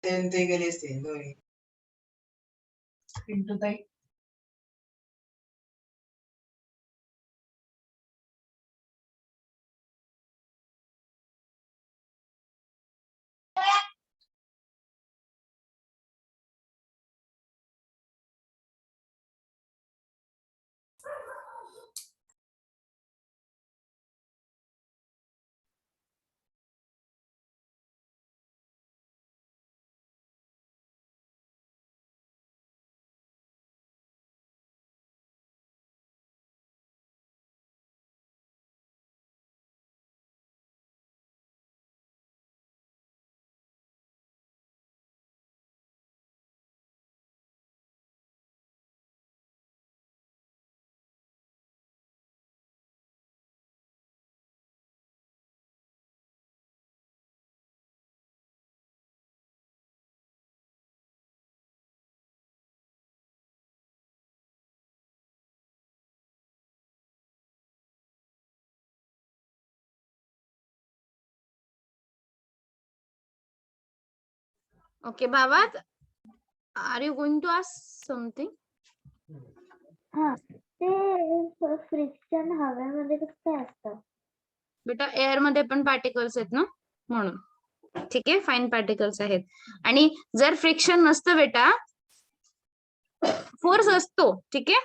tentegale stendoi. Into the Okay, Bhavat, are you going to ask something? हा ते friction हवेमध्ये कसं काय असतं? बेटा एअर मध्ये पण पार्टिकल्स आहेत ना, म्हणून. ठीक आहे, फाईन पार्टिकल्स आहेत. आणि जर फ्रिक्शन नसतं बेटा, फोर्स असतो. ठीक आहे,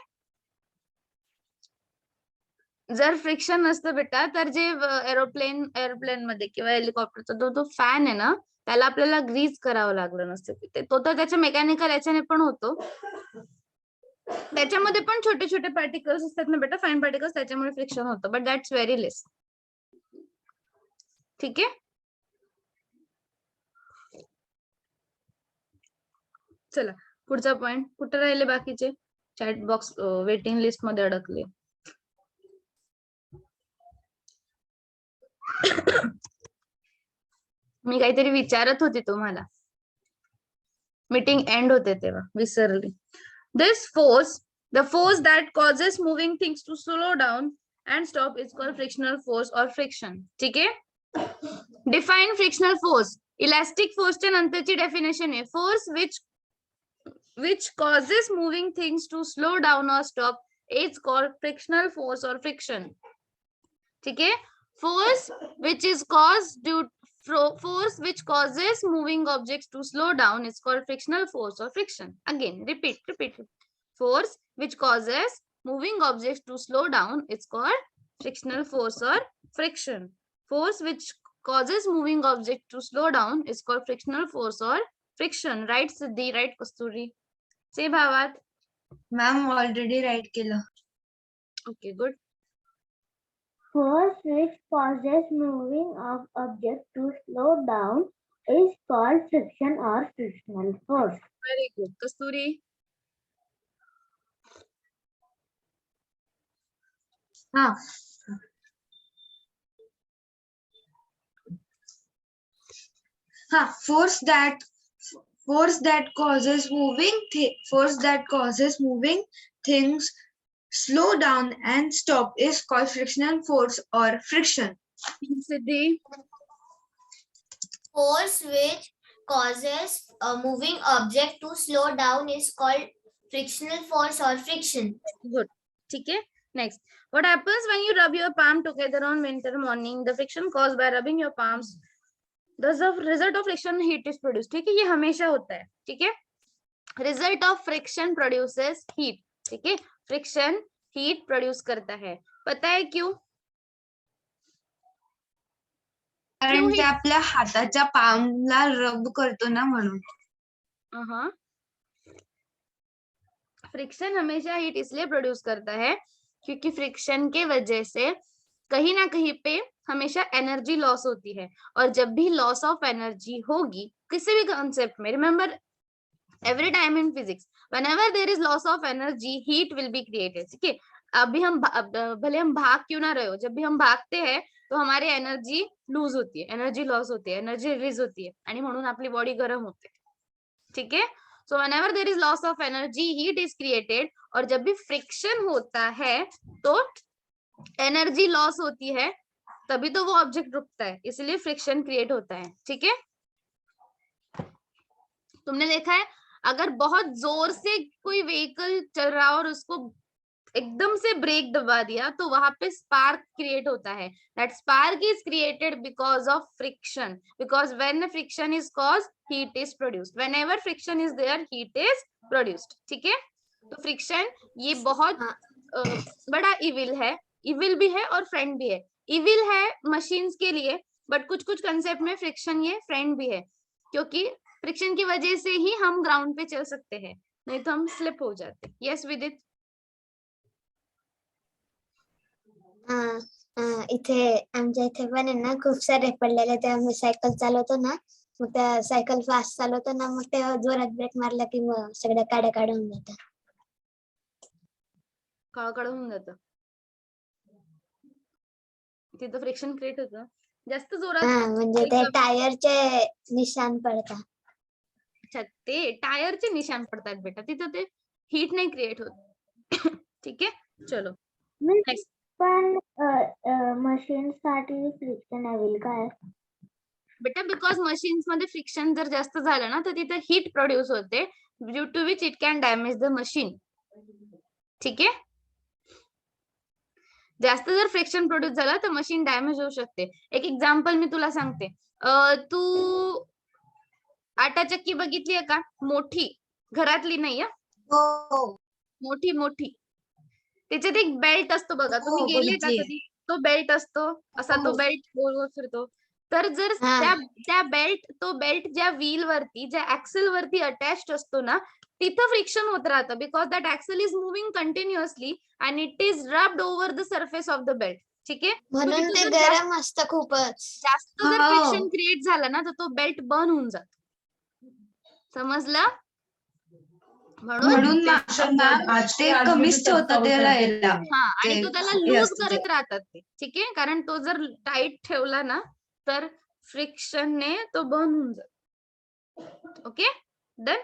जर फ्रिक्शन नसतं बेटा तर जे एरोप्लेन मध्ये किंवा हेलिकॉप्टरचा जो फॅन आहे ना, त्याला आपल्याला ग्रीज करावं लागलं नसतं. तो तर त्याच्या मेकॅनिकल याच्याने पण होतो. त्याच्यामध्ये पण छोटे छोटे पार्टिकल्स असतात ना बेटा, फाईन पार्टिकल्स, त्याच्यामुळे फ्रिक्शन होतं. But that's very less. ठीक आहे, चला पुढचा पॉइंट. कुठे राहिले बाकीचे? चॅट बॉक्स वेटिंग लिस्ट मध्ये अडकले. मी काहीतरी विचारत होती तुम्हाला, मीटिंग एंड होते तेव्हा, विसरली. This force, the force that causes moving things to slow down and stop is called frictional force or friction. ठीक आहे, डिफाइन फ्रिक्शनल फोर्स. इलास्टिक फोर्सच्या नंतरची डेफिनेशन आहे, force which causes moving things to slow down or stop is called frictional force or friction. ठीक है, force which is caused due force which causes moving objects to slow down is called frictional force or friction. Again, repeat. Force which causes moving objects to slow down is called frictional force or friction. Force which causes moving object to slow down is called frictional force or friction. Right, Siddhi? Right, Kasturi? Say Bhavat. Ma'am, already right केलं. Okay, good. Force which causes moving of object to slow down is called friction or frictional force. Very good. Kasturi. हाँ. हाँ, force that causes moving things slow down and stop is called frictional force or friction. Siddhi. Force which causes a moving object to slow down is called frictional force or friction. Good. ठीक है. Next, what happens when you rub your palm together on winter morning? The friction caused by rubbing your palms, thus the result of friction heat is produced. ठीक है, ये हमेशा होता है. ठीक है, result of friction produces heat. ठीक है, friction heat produce करता है. पता है क्यों? कारण ते आपल्या हाताच्या पामला रब करतो ना, म्हणून. फ्रिक्शन हमेशा हीट इसलिए प्रोड्यूस करता है क्योंकि फ्रिक्शन के वजह से कहीं ना कहीं पे हमेशा एनर्जी लॉस होती है. और जब भी लॉस ऑफ एनर्जी होगी किसी भी कॉन्सेप्ट में, remember every time in physics, whenever there is loss of energy heat will be created. ठीक है, अभी हम भले हम भाग क्यों ना रहे हो, जब भी हम भागते हैं तो हमारी एनर्जी लूज होती है, एनर्जी लॉस होती है, एनर्जी रिलीज होती है आणि म्हणून आपली बॉडी गरम होते. ठीक है, सो whenever there is loss of energy heat is created. और जब भी फ्रिक्शन होता है तो एनर्जी लॉस होती है, तभी तो वो ऑब्जेक्ट रुकता है, इसलिए फ्रिक्शन क्रिएट होता है. ठीक है, तुमने देखा है अगर बहुत जोर से कोई व्हीकल चल रहा और उसको एकदम से ब्रेक दबा दिया तो वहां पे स्पार्क क्रिएट होता है. That spark is created because of friction, because when friction is caused heat is produced. Whenever friction is there heat is produced. ठीक है, तो फ्रिक्शन ये बहुत बड़ा इविल है. इविल भी है और फ्रेंड भी है. इविल है मशीन्स के लिए, बट कुछ कुछ कंसेप्ट में फ्रिक्शन ये फ्रेंड भी है, क्योंकि फ्रिक्शन की वजह से ही हम ग्राउंड पे चल सकते हैं, नहीं तो हम स्लिप हो जाते. यस विदित. इथे आमच्या इथे पण आहे ना खूप सारे पडलेले ते आम्ही सायकल चालवतो ना मग त्या सायकल फास्ट चालवतो ना मग ते जोरात ब्रेक मारला की मग सगळ्या काड्या काढून जातात. काळं होऊन जातं, तिथं फ्रिक्शन क्रिएट होतं. जास्त जोरात म्हणजे ते टायरचे निशाण पडतात. अच्छा, ते टायरचे निशाण पडतात बेटा, तिथं ते हीट नाही क्रिएट होत. ठीक आहे, चलो नेक्स्ट. पण मशीन साठी फ्रिक्शन अवेल काय? बेटा बिकॉज मशीन्स मध्ये फ्रिक्शन जर जास्त झालं ना तर तिथे हीट प्रोड्यूस होते, due to which it can damage the machine. ठीक आहे, जास्त जर फ्रिक्शन प्रोड्यूस झालं तर मशीन डॅमेज होऊ शकते. एक एक्झाम्पल मी तुला सांगते. तू आटा चक्की बघितलीये का? मोठी, घरातली नाही, मोठी मोठी, त्याच्यात एक बेल्ट असतो बघा. तुम्ही गेले का कधी? तो बेल्ट असतो असा, तो बेल्ट गोल गोल फिरतो. तर जर त्या बेल्ट ज्या व्हील वरती, ज्या ऍक्सेल वरती अटॅच्ड असतो ना, तिथं फ्रिक्शन होत राहतं, because that axle is moving continuously and it is rubbed over the surface of the belt. ठीक आहे, म्हणून ते गरम असतं खूपच. जास्त जर फ्रिक्शन क्रिएट झालं ना तर तो बेल्ट बर्न होऊन जातो. समजलं? म्हणून ते कमीच ठेवतात त्याला. हा, आणि तो त्याला लूज करत राहतात ते. ठीक आहे, कारण तो जर टाईट ठेवला ना तर फ्रिक्शनने तो बर्न होऊन जातो. Okay done.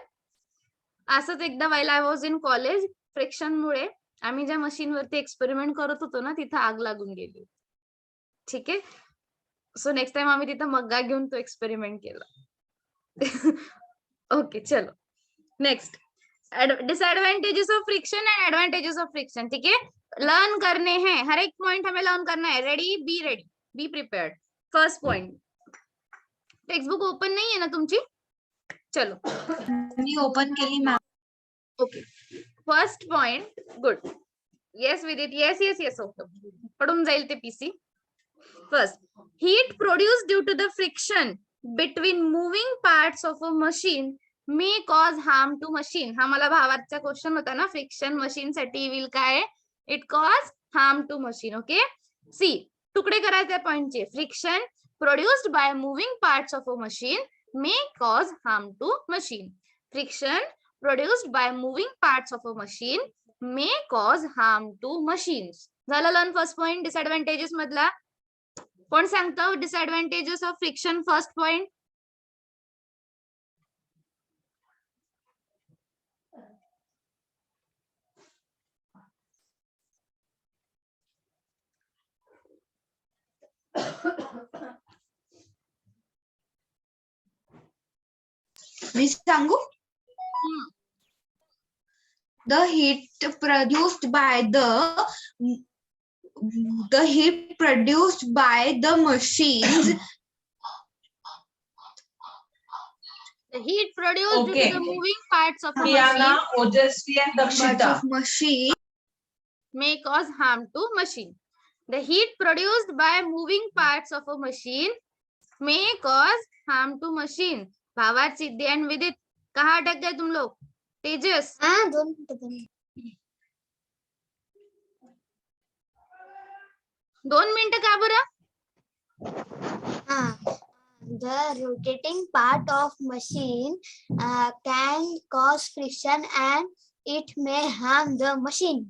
असंच एकदा वाईल आय वॉज इन कॉलेज, फ्रिक्शनमुळे आम्ही ज्या मशीनवरती एक्सपेरिमेंट करत होतो ना तिथं आग लागून गेली. ठीक आहे, सो नेक्स्ट टाइम आम्ही तिथं मग्गा घेऊन तो एक्सपेरिमेंट केला. ओके चलो next. Disadvantages of friction and advantages of friction. ठीक है, लर्न करने हैं, हर एक पॉइंट हमें लर्न करना है. Ready, be prepared. First point, textbook open नहीं है ना तुमची? चलो मी ओपन केली ma'am. Okay, first point, good. Yes Vidit, yes okay, पडून जाईल ते PC. First, heat produce due to the friction between moving parts of a machine may cause harm to machine. हा मला भावाचा क्वेश्चन होता ना, फ्रिक्शन मशीन साठी विल काय? It cause harm to machine. Okay, see तुकडे करायचे पॉइंटचे. Friction produced by moving parts of a machine may cause harm to machine. Friction produced by moving parts of a machine may cause harm to machines. झालं learn first point. Disadvantages मधला कोण सांगतो? Disadvantages of friction first point. मी सांगू? The heat produced by the machines. The heat produced due to the moving parts of a Diana, machine Ojasvi and Dakshita. Machine may cause harm to machine. The heat produced by moving parts of a machine may cause harm to machine. भावात सिद्धि and विदित, कहाँ अटक गए तुम लोग? तेजस, हाँ 2 मिनिटं. 2 मिनिटं का बरं? The rotating part of machine can cause friction and it may harm the machine.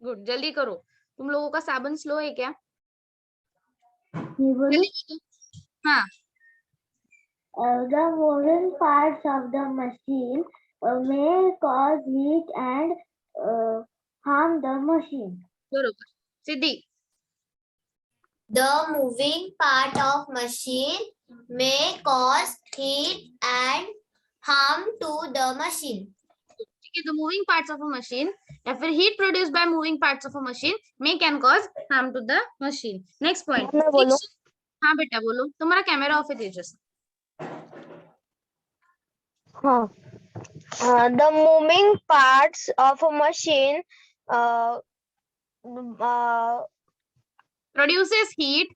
Good, जल्दी करो. तुम लोगों का साबन स्लो है क्या? हाँ, The moving parts of the machine may cause heat and harm the machine. बरोबर. सिद्धि, The moving part of machine may cause heat and harm to the machine. The moving parts of a machine या फिर heat produced by moving parts of a machine may can cause harm to the machine. Next point. मैं बोलूं? हाँ बेटा बोलो, तुम्हारा camera off है तेजस. हाँ. The moving parts of a machine Produces heat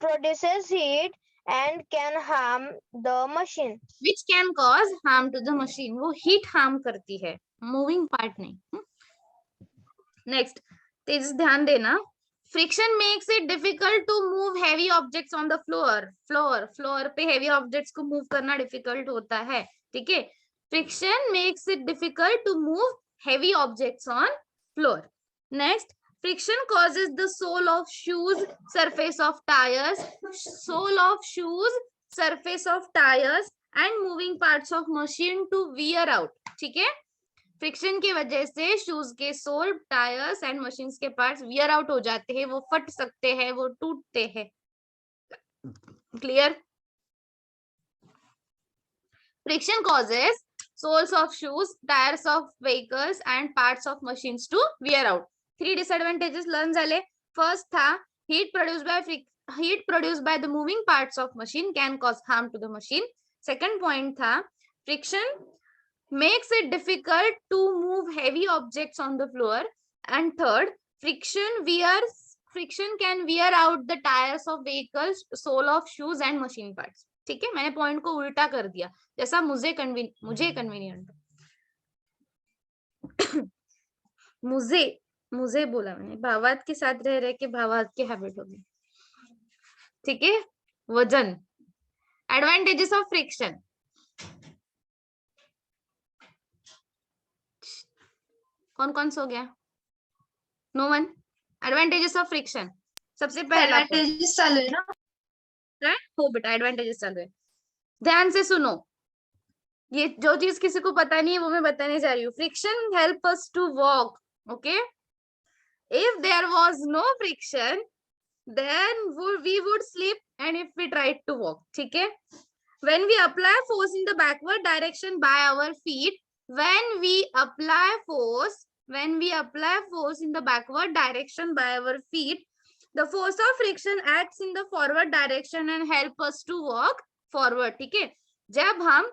produces heat and can harm the machine. which can cause harm to the machine. वो heat harm करती है, moving part नहीं. Next, तेजस ध्यान देना. Friction makes it difficult to move heavy objects on the floor. Floor पे heavy objects को move करना difficult होता है. ठीक है? Friction makes it difficult to move heavy objects on floor. Next, friction causes the sole of shoes, surface of tires, and moving parts of machine to wear out. ठीक है? Friction की वजह से शूज के सोल, टायर्स एंड मशीन्स के parts wear out हो जाते हैं, वो फट सकते हैं, वो टूटते हैं. Clear? Friction causes soles of shoes, tires of vehicles and parts of machines to wear out. 3 disadvantages learn झाले. First था heat produced by the moving parts of machine can cause harm to the machine. Second point था friction makes it difficult to move heavy objects on the floor. And third, friction can wear out the tires of vehicles, sole of shoes and machine parts. ठीक है, मैंने point को उल्टा कर दिया जैसा मुझे कन्वीनियंट. मुझे बोला मैंने, भावार्थ के साथ रह रहे के भावार्थ की हैबिट होगी. ठीक है. वजन. Advantages of friction. कौन सो गया? No one. Advantages of friction. सबसे पहला एडवांटेजेस चालू है ना? हो बेटा, एडवांटेजेस चालू है. ध्यान से सुनो, ये जो चीज किसी को पता नहीं है वो मैं बताने जा रही हूँ. Friction help us to walk. Okay, if there was no friction then we would sleep and if we tried to walk. ठीक है. When we apply force in the backward direction by our feet, when we apply force in the backward direction by our feet, the force of friction acts in the forward direction and help us to walk forward. ठीक है. जब हम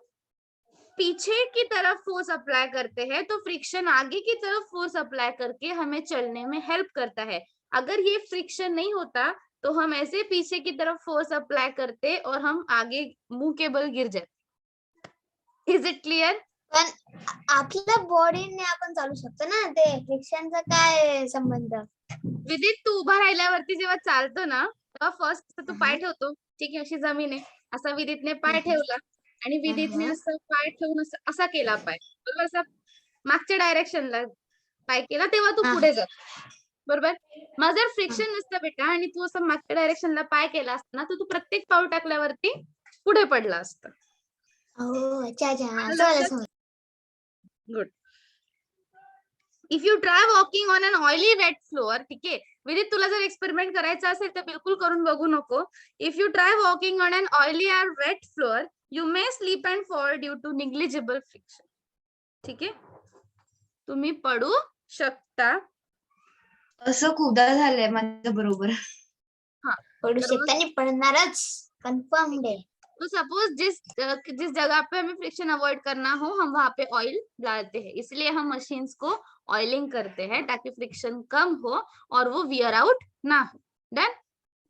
पीछे की तरफ force apply करते हैं तो फ्रिक्शन आगे की तरफ फोर्स अप्लाई करके हमें चलने में हेल्प करता है. अगर ये फ्रिक्शन नहीं होता तो हम ऐसे पीछे की तरफ फोर्स अप्लाई करते और हम आगे मुंह के बल गिर जाते. Is it clear? पण आपल्या बॉडीने आपण चालू शकतो ना, ते फ्रिक्शनचा काय संबंध? विदित, तू उभा राहिल्यावरती जेव्हा चालतो ना तेव्हा फर्स्ट तू पाय ठेवतो. ठीक आहे, अशी जमीन आहे, असा विदितने पाय ठेवला आणि विदितने असं पाय ठेवून असा केला पाय, बरोबर, असा मागच्या डायरेक्शनला पाय केला तेव्हा तू पुढे जा, बरोबर. मग जर फ्रिक्शन नसतं बेटा आणि तू असं मागच्या डायरेक्शनला पाय केला असता ना तर तू प्रत्येक पाऊल टाकल्यावरती पुढे पडला असता. अच्छा. Good. If you try walking on an oily wet floor, ठीक आहे, विदित तुला जर एक्सपेरिमेंट करायचा असेल तर बिलकुल करून बघू नको. If you try walking on an oily or wet floor, you may slip and fall due to negligible friction. ठीक आहे, तुम्ही पडू शकता. असं खूपदा झालंय माझ्या बरोबर. पडू शकता आणि पडणारच, कन्फर्म आहे. तो सपोज जिस जगह पे हमें फ्रिक्शन अवॉइड करना हो हम वहां पे ऑयल डालते हैं, इसलिए हम मशीन्स को ऑयलिंग करते हैं ताकि फ्रिक्शन कम हो और वो वियर आउट ना हो. डन.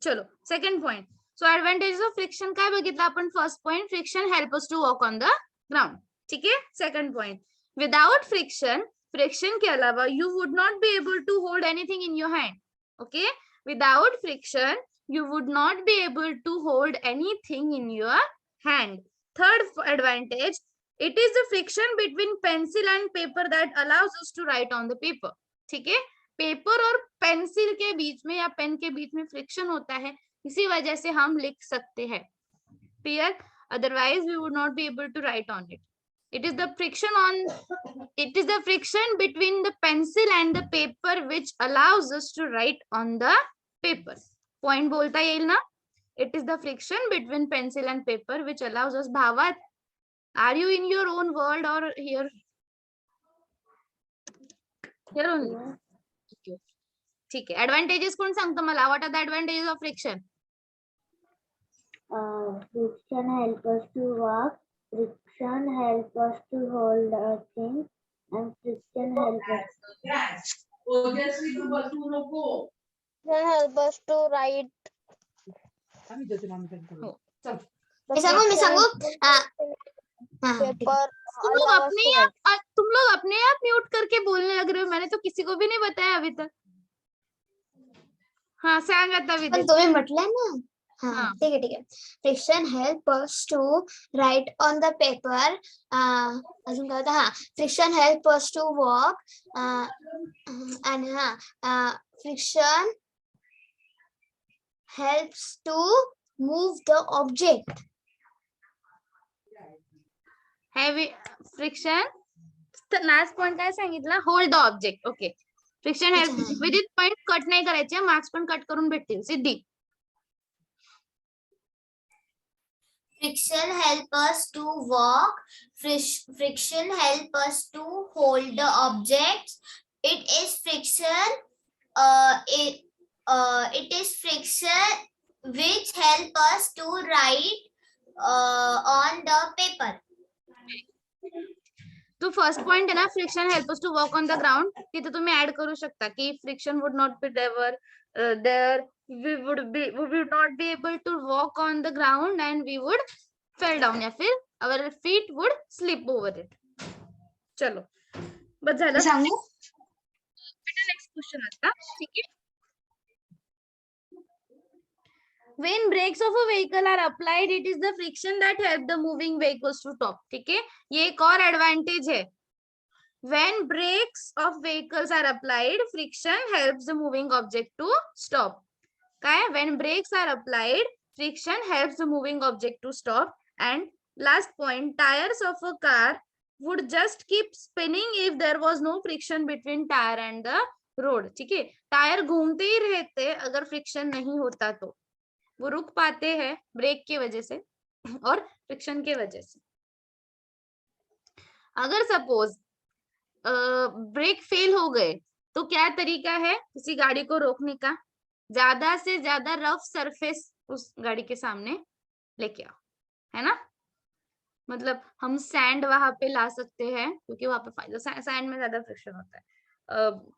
चलो second point. So advantages of friction काय बघितलं आपण? First point, friction help us to walk on the ground. ठीक है. सेकंड पॉइंट, विदाउट फ्रिक्शन के अलावा you would not be able to hold anything in your hand. Okay, without friction you would not be able to hold anything in your hand. Third advantage, it is the friction between pencil and paper that allows us to write on the paper. ठीक है, paper और pencil के बीच में या pen के बीच में friction होता है, इसी वजह से हम लिख सकते हैं. Clear? Otherwise we would not be able to write on it. It is the friction between the pencil and the paper which allows us to write on the paper. Point बोलता येईल ना. It is the friction between pencil and paper which allows us. Bhavat, are you in your own world or here? Here only. Okay. ठीक आहे. Advantages कोण सांगतो मला? What are the advantages of friction? Friction help us to walk. Friction help us to hold things, and friction help us. help us to write. मी सांगू Paper. तुम लोग अपने आप म्यूट करके बोलने लग रहे हो. मैंने तो किसी को भी नहीं बताया अभी तक. हाँ सांग आता पण विदित. तुम्ही म्हटलंय ना. हाँ. हाँ ठीक आहे. Friction help us to write on the paper. अजून काय होतं? हा friction help us to walk. आणि friction helps to move the object. Heavy friction. Last point काय सांगितलं? Hold the object. Okay. Friction help. Vidit point cut नाही करायचे. Marks पण कट करून भेटतील. Siddhi. Friction help us to walk. Friction help us to hold the objects. It is friction. It is friction which help us to write on the paper. तो first point आहे ना, friction help us to walk on the ground. तिथे तुम्ही add करू शकता की friction would not be there we would not be able to walk on the ground and we would fell down या फिर our feet would slip over it. चलो बस झालं. सांगू? नेक्स्ट क्वेश्चन आता. ठीक आहे. When brakes of a vehicle are applied, it is the friction that help the moving vehicles to stop. ठीक है. ये एक और एडवांटेज है. When brakes of vehicles are applied, friction helps the moving object to stop. काय? When brakes are applied, friction helps the moving object to stop. And last point, tires of a car would just keep spinning if there was no friction between tire and the road. ठीक है. Tyre घूमते ही रहते अगर friction नहीं होता तो. वो रुक पाते हैं ब्रेक की वजह से और फ्रिक्शन के वजह से. अगर सपोज ब्रेक फेल हो गए तो क्या तरीका है किसी गाड़ी को रोकने का? ज्यादा से ज्यादा रफ सरफेस उस गाड़ी के सामने लेके आओ, है ना. मतलब हम सैंड वहां पे ला सकते हैं क्योंकि वहां पे फायदा सैंड में ज्यादा फ्रिक्शन होता है.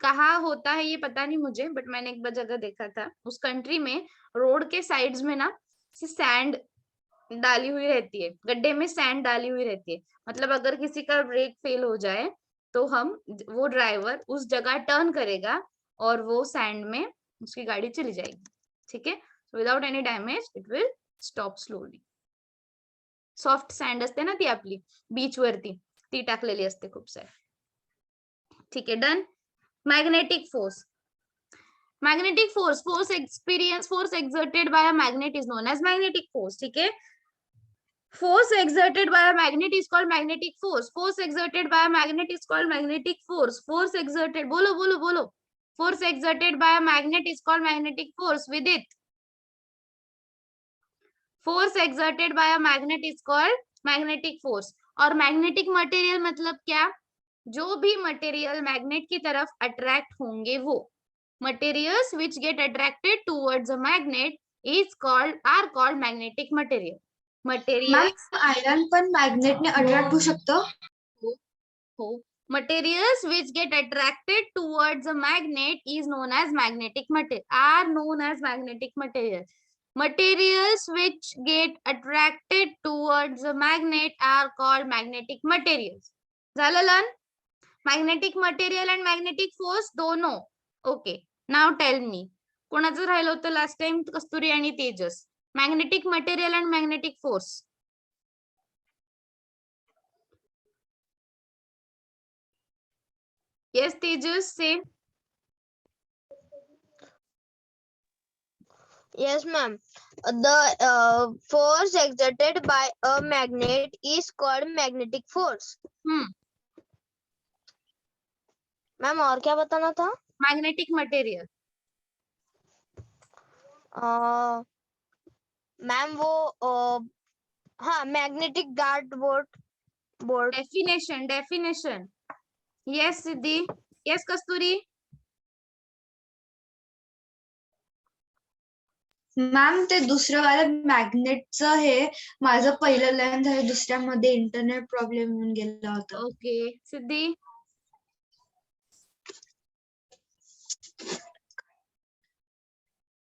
कहाँ होता है ये पता नहीं मुझे, बट मैंने एक बार जगह देखा था. उस कंट्री में रोड के साइड्स में ना सैंड डाली हुई रहती है, गड्ढे में सैंड डाली हुई रहती है. मतलब अगर किसी का ब्रेक फेल हो जाए तो वो ड्राइवर उस जगह टर्न करेगा और वो सैंड में उसकी गाड़ी चली जाएगी. ठीक है. Without any damage it will stop slowly. Soft sand असते ना ती आपली बीच वरती, ती टाकलेली असते खूप सारी. ठीक आहे. Done. Magnetic force. Magnetic force, force exerted by a magnet is known as magnetic force. ठीक है. Force exerted by a magnet is called magnetic force. Force exerted by a magnet is called magnetic force. Force exerted, बोलो. Force exerted by a magnet is called magnetic force. With it. Force exerted by a magnet is called magnetic force. और magnetic material मतलब क्या? जो भी material magnet की तरफ attract होंगे वो materials which get attracted towards a magnet are called magnetic material. Materials iron पण मॅग्नेटने अट्रॅक्ट होऊ शकतं. हो. Materials which get attracted towards a magnet is known as magnetic material are known as magnetic material. Materials which get attracted towards a magnet are called magnetic materials. झालं learn. Magnetic material and magnetic force दोनो. Okay. नाव tell me कोणाचं राहिलं होतं last time? Kasturi आणि Tejas. Magnetic material and magnetic force. Yes Tejas say. Yes, ma'am. The force exerted by a magnet is called magnetic force. Ma'am और क्या बताना था? Magnetic material. मैम वो हाँ magnetic dart board definition. Yes Siddhi. Yes Kasturi. Ma'am ते दुसरं वालं मॅग्नेटचं हे माझं पहिलं लर्न झालं, दुसऱ्यामध्ये इंटरनेट प्रॉब्लेम येऊन गेला होता. Okay Sidhi.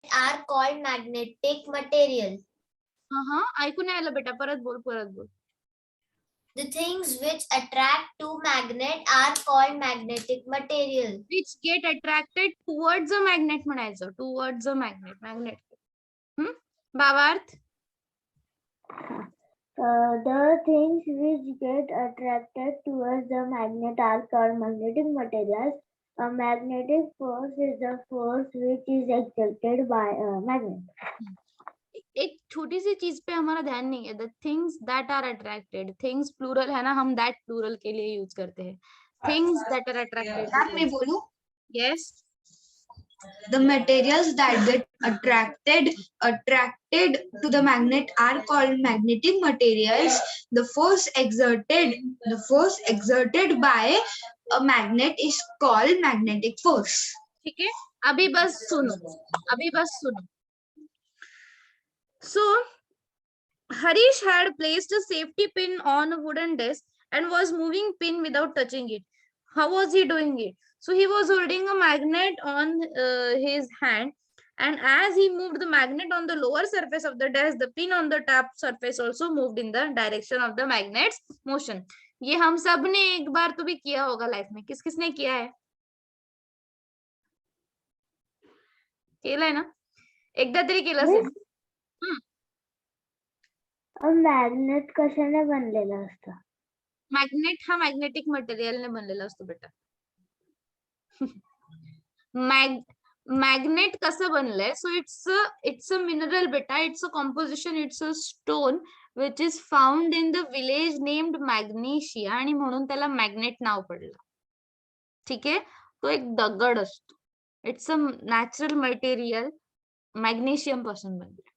Are called magnetic material. ऐकून नाही आलं बेटा, परत बोल. The things which attract to magnet are called magnetic material. Which get attracted towards a magnet म्हणायचं. Towards a magnet. भावार्थ. The things which get attracted towards the magnet are called magnetic materials. A magnetic force is the force which is exerted by a magnet. एक छोटी सी चीज पे हमारा ध्यान नहीं है. The things that are attracted. Things plural है ना, हम that plural के लिए यूज करते हैं. Things that are attracted. Ma'am मी बोलू? Yes. The materials that get attracted to the magnet are called magnetic materials. The force exerted by a magnet is called magnetic force. ठीक है, अभी बस सुनो. So Harish had placed a safety pin on a wooden desk and was moving pin without touching it. How was he doing it? So he was holding a magnet on his hand, and as he moved the magnet on the lower surface of the desk, the pin on the top surface also moved in the direction of the magnet's motion. ये हम सब ने एक बार तो भी किया होगा life में. किसने किया है? केलंय ना? एकदा तरी केलं असेल. मॅग्नेट कशाने बनलेलं असतं? मॅग्नेट हा मॅग्नेटिक मटेरियलने बनलेला असतो बेटा. मॅग्नेट कसं बनलंय? सो इट्स अ मिनरल बेटा. It's a composition. It's a stone which is found in the village named magnesia, आणि म्हणून त्याला मॅग्नेट नाव पडलं. ठीक आहे, तो एक दगड असतो. It's a natural material, magnesium पासून बनले.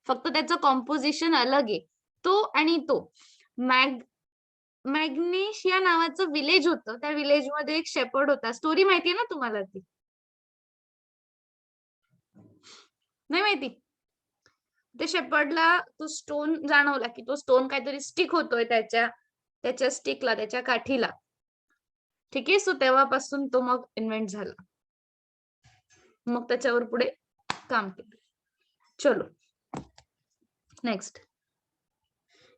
फक्त त्याचं कॉम्पोजिशन अलग आहे. तो आणि तो मॅग्नेशिया नावाचं विलेज होतं. त्या विलेज मध्ये एक शेपर्ड होता. स्टोरी माहितीये ना तुम्हाला? ती नाही माहिती? त्या शेपर्डला तो स्टोन जाणवला की तो स्टोन काहीतरी स्टिक होतोय त्याच्या स्टिकला, त्याच्या काठीला. ठीक आहे, सो तेव्हापासून तो मग इन्व्हेंट झाला. मग त्याच्यावर पुढे काम केलं. चलो नेक्स्ट,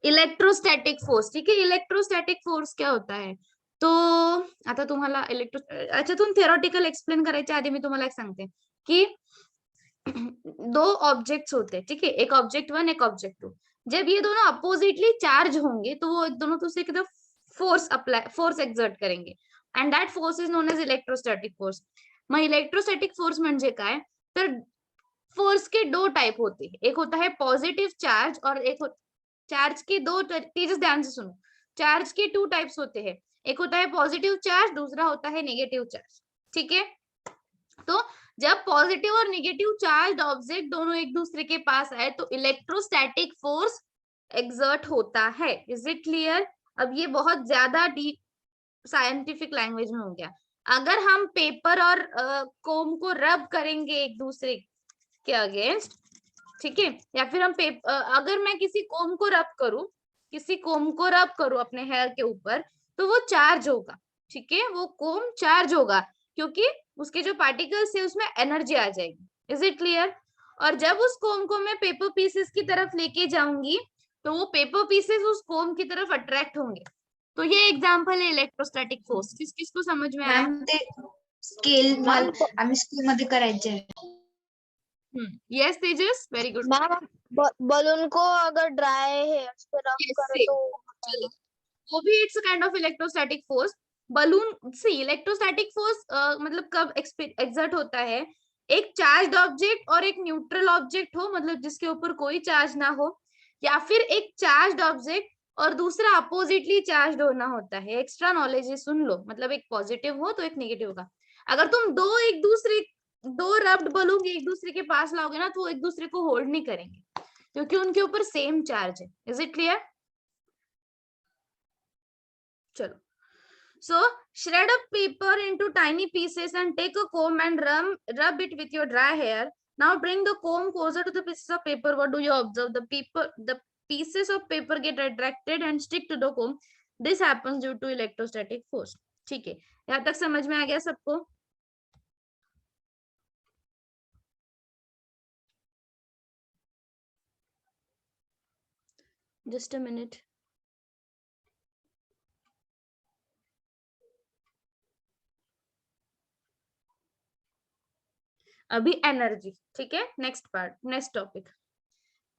इलेक्ट्रोस्टैटिक फोर्स. ठीक है, इलेक्ट्रोस्टैटिक फोर्स क्या होता है? तो आता तुम्हाला अच्छा तुम थियोरेटिकल एक्सप्लेन करायच्या आधी मी तुम्हाला एक सांगते की दो ऑब्जेक्ट्स होते हैं. ठीक है, एक ऑब्जेक्ट 1 एक ऑब्जेक्ट 2. जब ये दोनों अपोजिटली चार्ज होंगे तो वो दोनों दूसरे की तरफ फोर्स एक्सर्ट करेंगे, and that force is known as electrostatic force. मग इलेक्ट्रोस्टैटिक फोर्स म्हणजे काय? तर फोर्स के दो टाइप होते हैं. एक होता है पॉजिटिव चार्ज और एक चार्ज के दो. तेजस ध्यान से सुनो. चार्ज के 2 टाइप्स होते हैं. एक होता है पॉजिटिव चार्ज, दूसरा होता है नेगेटिव चार्ज. ठीक है, तो जब पॉजिटिव और नेगेटिव चार्ज ऑब्जेक्ट दोनों एक दूसरे के पास आए तो इलेक्ट्रोस्टैटिक फोर्स एक्सर्ट होता है. Is it clear? अब ये बहुत ज्यादा डीप साइंटिफिक लैंग्वेज में हो गया. अगर हम पेपर और कोम को रब करेंगे एक दूसरे के अगेंस्ट, ठीक है, या फिर हम अगर मैं किसी कोम को रब करूं अपने हेयर के ऊपर, तो वो चार्ज होगा. ठीक है, वो कोम चार्ज होगा क्योंकि उसके जो पार्टिकल्स है उसमें एनर्जी आ जाएगी. Is it clear? और जब उस कोम को मैं पेपर पीसेस की तरफ लेके जाऊंगी तो वो पेपर पीसेस उस कोम की तरफ अट्रैक्ट होंगे. तो ये एग्जांपल है इलेक्ट्रोस्टैटिक फोर्स. किसको समझ में आया? मॅम ते स्केल आम्ही स्कूल मध्ये करायचे. यस तेजस, वेरी गुड. मैम बलून को अगर ड्राई है उस पे रब करे तो वो भी it's kind of electrostatic force. Balloon सी इलेक्ट्रोस्टैटिक फोर्स मतलब कब एक्सर्ट होता है? एक चार्ज ऑब्जेक्ट और एक न्यूट्रल ऑब्जेक्ट हो, मतलब जिसके ऊपर कोई चार्ज ना हो, या फिर एक चार्ज ऑब्जेक्ट और दूसरा अपोजिटली चार्ज होना होता है. एक्स्ट्रा नॉलेज सुन लो. मतलब एक पॉजिटिव हो तो एक नेगेटिव होगा. अगर तुम दो एक दूसरे दो रब्ड बलून एक दूसरे के पास लाओगे ना तो वो एक दूसरे को होल्ड नहीं करेंगे क्योंकि उनके ऊपर सेम चार्ज है. Is it clear? चलो. So shred up paper into tiny pieces and take a comb and rub it with your dry hair. Now bring the comb closer to the pieces of paper. What do you observe? The pieces of paper get attracted and stick to the comb. This happens due to electrostatic force. ठीक है, यहाँ तक समझ में आ गया सबको? Just a minute. अभी energy. ठीक आहे, नेक्स्ट पार्ट, नेक्स्ट टॉपिक.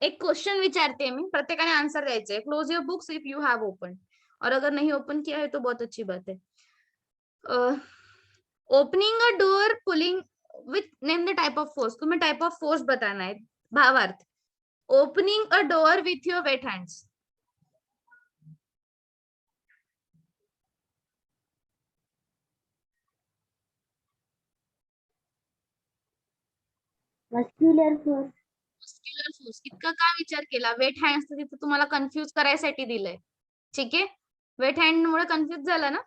एक क्वेश्चन विचारते मी, प्रत्येकाने आन्सर द्यायचे. Close your books if you have open, और अगर नहीं ओपन किया है तो बहुत अच्छी बात है. Opening a door, pulling with, name the type of force. तुम्हें टाइप ऑफ फोर्स बताना है. भावार्थ, opening a door with your weight hands. Muscular force. Muscular force. इतका का विचार केला? वेट हँड्स तिथे तुम्हाला कन्फ्युज करायसाठी दिलंय. ठीक आहे, वेट हँड मुळे कन्फ्युज झाला ना.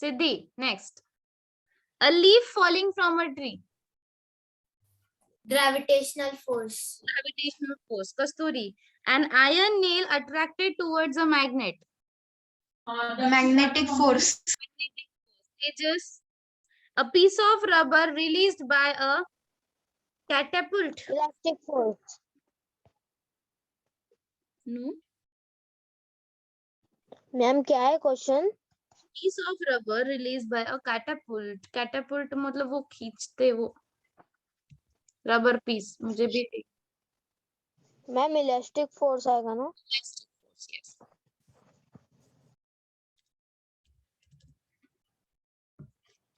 Siddhi, next. A leaf falling from a tree. Gravitational force. Gravitational force. Kasturi, an iron nail attracted towards a magnet. Magnetic force. Magnetic force. Tejas, a piece of rubber released by a catapult. Elastic force. No. Ma'am क्या है question? Piece of rubber released by a catapult. Catapult मतलब वो खींचते वो rubber piece. मुझे भी ma'am elastic force आएगा ना? elastic force, yes.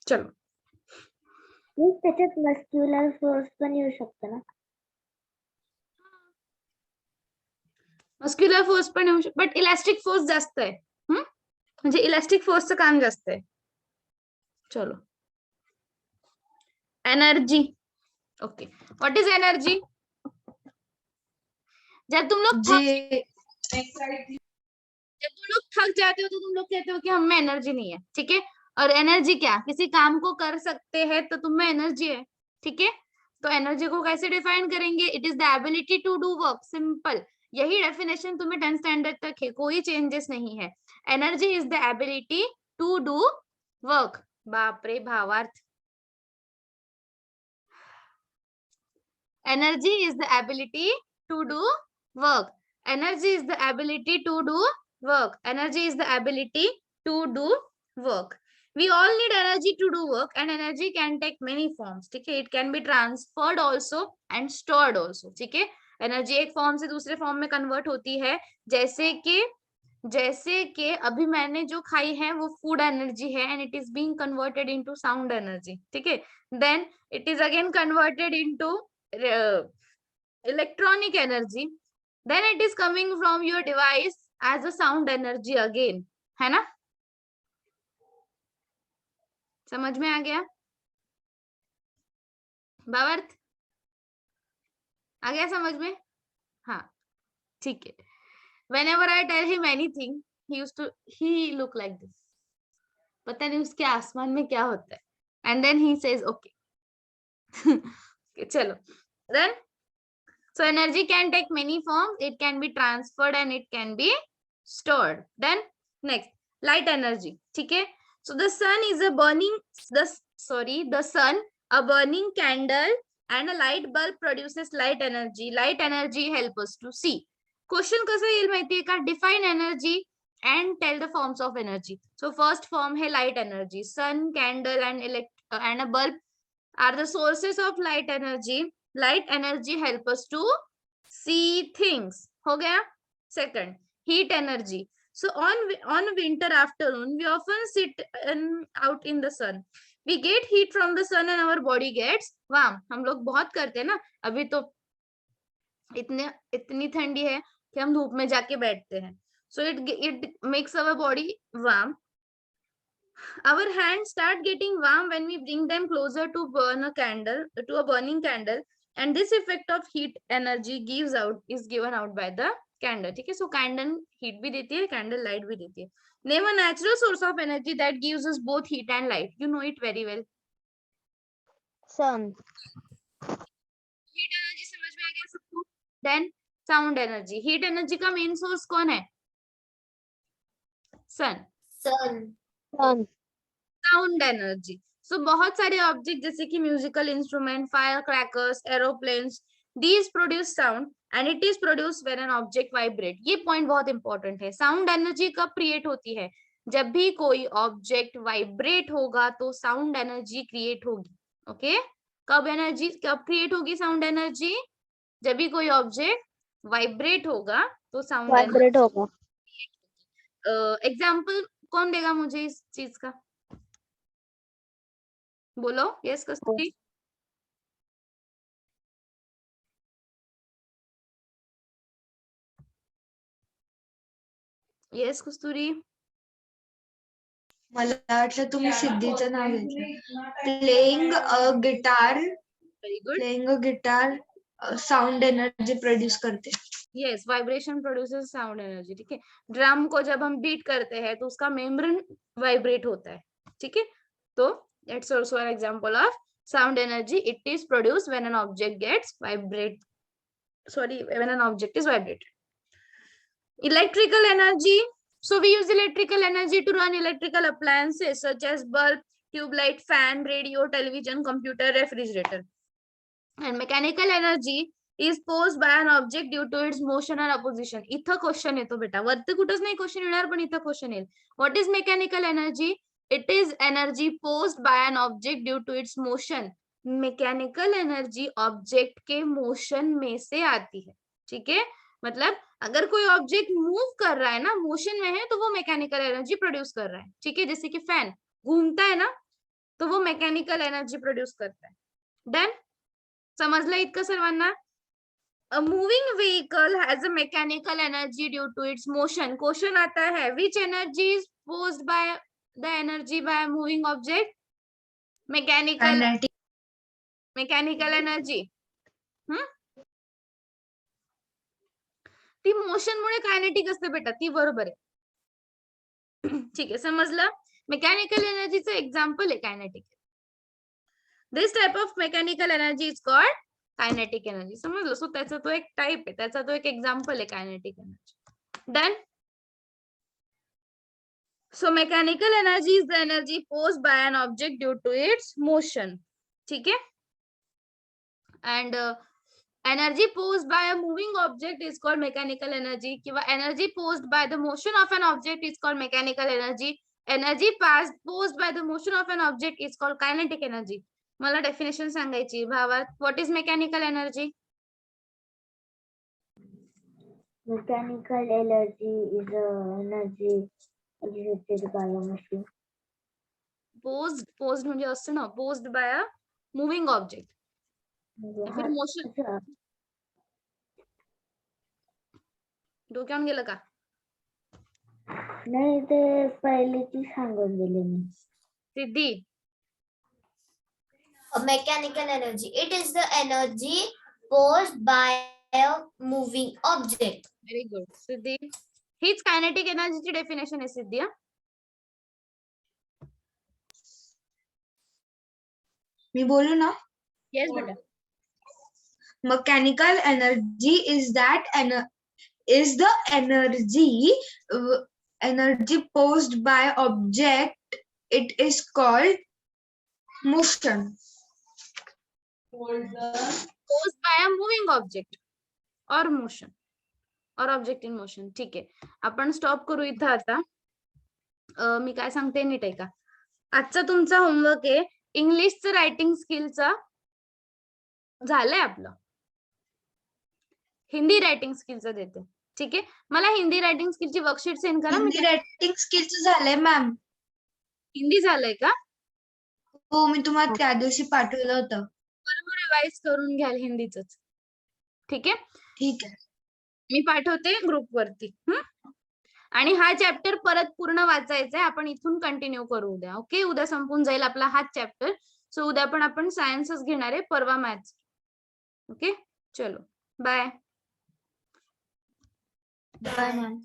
चलो. त्याच्यात मस्क्युलर फोर्स पण येऊ शकतो ना. मस्क्युलर फोर्स पण येऊ शकतो, बट इलास्टिक फोर्स जास्त आहे. म्हणजे इलास्टिक फोर्सचं काम जास्त आहे. चलो. Energy. Okay, what is energy? जब तुम लोग थक जाते हो तो तुम लोग कहते हो कि हम में एनर्जी नहीं है. ठीक है, और एनर्जी क्या? किसी काम को कर सकते हैं तो तुम में एनर्जी है. ठीक है, तो एनर्जी को कैसे डिफाइन करेंगे? It is the ability to do work. Simple, यही डेफिनेशन तुम्हें 10th स्टैंडर्ड तक है, कोई चेंजेस नहीं है. Energy is the ability to do work. बाप रे, भावार्थ. Energy is the ability to do work. Energy is the ability to do work. Energy is the ability to do work. We all need energy to do work, and energy can take many forms. ठीक है, it can be transferred also and stored also. ठीक है, energy एक form से दूसरे form में convert होती है. जैसे कि अभी मैंने जो खाई है वो फूड एनर्जी है, and it is being converted into sound energy. ठीक है, then it is again converted into electronic energy, then it is coming from your device as a sound energy again. है ना? समझ में आ गया? भावार्थ आ गया समझ में? हाँ, ठीक है. Whenever I tell him anything, he look like this. पता नहीं उसके आसमान में क्या होता है. And then he says okay. चलो. Then, so energy can take many forms. It can be transferred and it can be stored. Then next, light energy. ठीक है, so the sun is a a burning candle, and a light bulb produces light energy. Light energy help us to see. Question कसा येईल माहितीये का? Define energy and tell the forms of energy. So first form है light energy. Sun, candle and a bulb are the sources of light energy. Light energy help us to see things. हो गया? Second, heat energy. So on winter afternoon, we often sit out in the sun. We get heat from the sun and our body gets warm. हम लोग बहुत करते हैं ना. अभी तो इतनी ठंडी है कि हम धूप में जाके बैठते हैं. So it makes our body warm. Our hands start getting warm when we bring them closer to a burning candle, and this effect of heat energy is given out by the candle. ठीक है, so candle heat भी देती है, candle light भी देती है. Name a natural source of energy that gives us both heat and light. You know it very well. Sun. Heat energy समझ में आ गया सबको. Then sound energy. Heat energy का main source कौन है? Sun. Sun. Sun. Sound energy. So बहुत सारे object जैसे कि musical instrument, fire crackers, aeroplanes, these produce sound and it is produce when an object vibrate. ये पॉइंट बहुत important है. साउंड एनर्जी कब क्रिएट होती है? जब भी कोई ऑब्जेक्ट वाइब्रेट होगा तो साउंड एनर्जी क्रिएट होगी. ओके, कब क्रिएट होगी साउंड एनर्जी? जब भी कोई ऑब्जेक्ट वाइब्रेट होगा तो साउंड वाइब्रेट होगा. एग्जाम्पल कौन देगा मुझे इस चीज का? बोलो. यस कस्तूरी. यस कस्तूरी. मला वाटलं तुम्ही सिद्धीचं नाव घेतलं. Playing a guitar, very good. Playing a guitar sound energy produce करते. Yes, vibration produces sound energy. ठीक है, ड्रम को जब हम बीट करते हैं तो उसका मेम्ब्रेन वाइब्रेट होता है. ठीक है, तो that's also an example of sound energy. It is produced when an object is vibrated. Electrical energy. So we use electrical energy to run electrical appliances such as bulb, tube light, fan, radio, television, computer, refrigerator. And mechanical energy is posed by an object due to its motion and opposition. इथं question येतो बेटा, वरती कुठंच नाही question येणार, पण इथं question येईल. What is mechanical energy? It is energy posed by an object due to its motion. Mechanical energy object के मोशन में से आती है. ठीक है, मतलब अगर कोई ऑब्जेक्ट मूव कर रहा है ना, मोशन में है, तो वो मैकेनिकल एनर्जी प्रोड्यूस कर रहा है. ठीक है, जैसे कि फैन घूमता है ना, तो वो मैकेनिकल एनर्जी प्रोड्यूस करता है. डन. समजलं इतकं सर्वांना? A moving vehicle has a mechanical energy due to its motion. Question आता है, which energy is posed by the energy by a moving object? Mechanical energy. ती मोशन मुळे कायनेटिक असते बेटा, ती बरोबर आहे. ठीक आहे, समजलं? मेकॅनिकल एनर्जीचं एक्झाम्पल आहे kinetic. This type of mechanical energy is called kinetic energy. समजलं? सो त्याचा तो एक टाइप आहे, त्याचा तो एक एक्झाम्पल आहे kinetic energy. Done. So mechanical energy is the energy possessed by an object due to its motion. ठीक है, and energy posed by a moving object is called mechanical energy. किंवा energy posed by the motion of an object is called mechanical energy. Energy posed by the motion of an object is called kinetic energy. मला definition सांगायची भावात. What is mechanical energy? Mechanical energy is energy exerted by a machine. Posed म्हणजे असतं ना, posed by a moving object. फिर motion. डोक्यावून गेलं का? नाही, ते पहिलेची सांगून दिली मी. सिद्धी. Mechanical energy. It is the energy posed by a moving object. Very good Siddhi. हीच कायनेटिक एनर्जीची डेफिनेशन आहे सिद्धी. मी बोलू ना? येस बेटा. Mechanical energy is the energy posed by object. It is called motion. Posed by a moving object or motion or object in motion. ठीक आहे, आपण stop करू इथं आता. मी काय सांगते नीट आहे का? आजचा तुमचा होमवर्क आहे इंग्लिशचं रायटिंग स्किलचा झालंय आपलं. हिंदी रायटिंग स्किलचं देते. ठीक आहे, मला हिंदी रायटिंग स्किलची वर्कशीट सेंड करा. हिंदी रायटिंग स्किलचं झालंय मॅम. हिंदी झालंय का? हो, मी तुम्हाला त्या दिवशी पाठवलं होतं. बरोबर रिवाइज करून घ्याल हिंदीच. ठीक आहे, ठीक आहे. मी पाठवते ग्रुप वरती. आणि हा चॅप्टर परत पूर्ण वाचायचा आहे. आपण इथून कंटिन्यू करू उद्या. ओके, उद्या संपून जाईल आपला हाच चॅप्टर. सो उद्या पण आपण सायन्सच घेणार आहे, परवा मॅथ्स. ओके, चलो बाय. Bye, ma'am.